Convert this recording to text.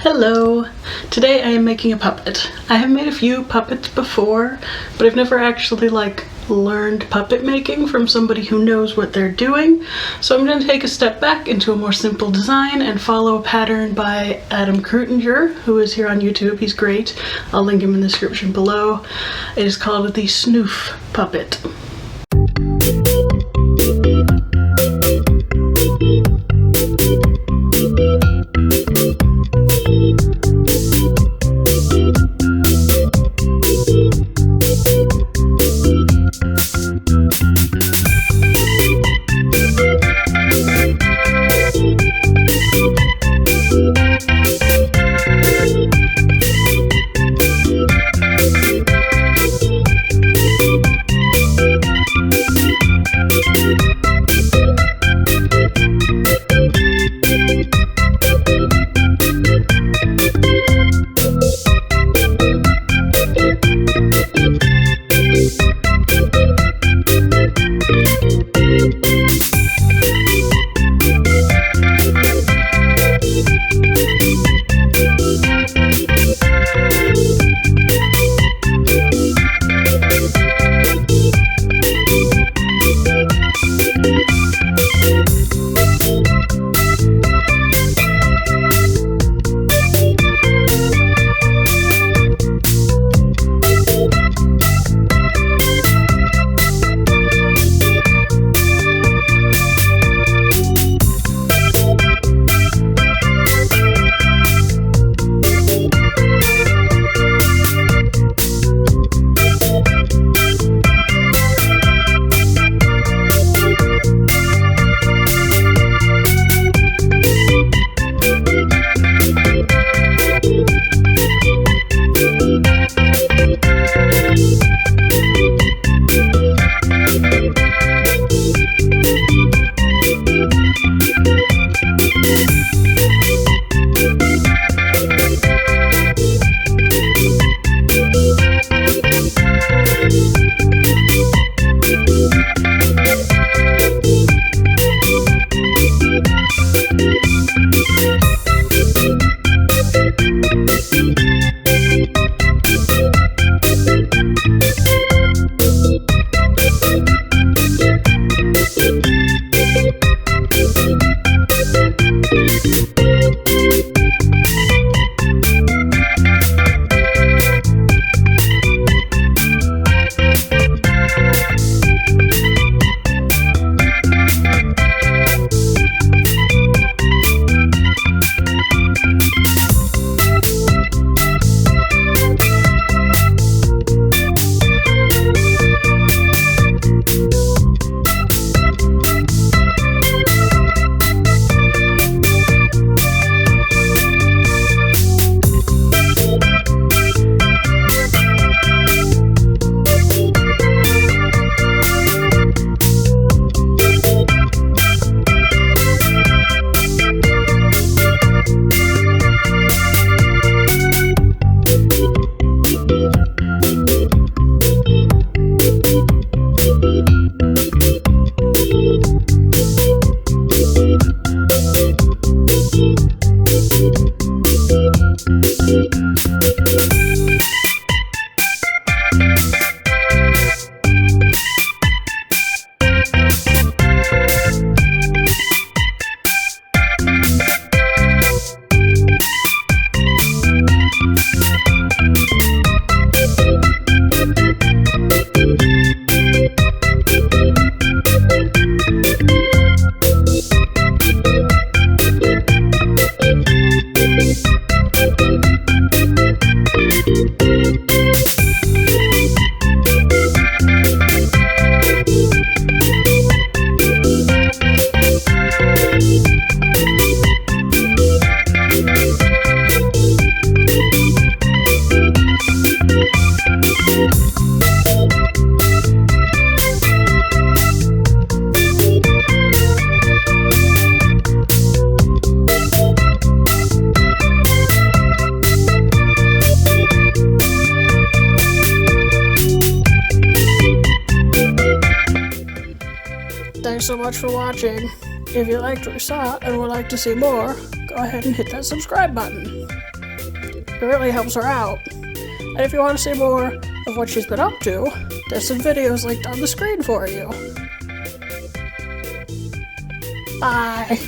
Hello! Today I am making a puppet. I have made a few puppets before, but I've never actually learned puppet making from somebody who knows what they're doing. So I'm going to take a step back into a more simple design and follow a pattern by Adam Krutinger, who is here on YouTube. He's great. I'll link him in the description below. It is called the Snoof puppet. Thanks so much for watching. If you liked what you saw and would like to see more, go ahead and hit that subscribe button. It really helps her out. And if you want to see more of what she's been up to, there's some videos linked on the screen for you. Bye!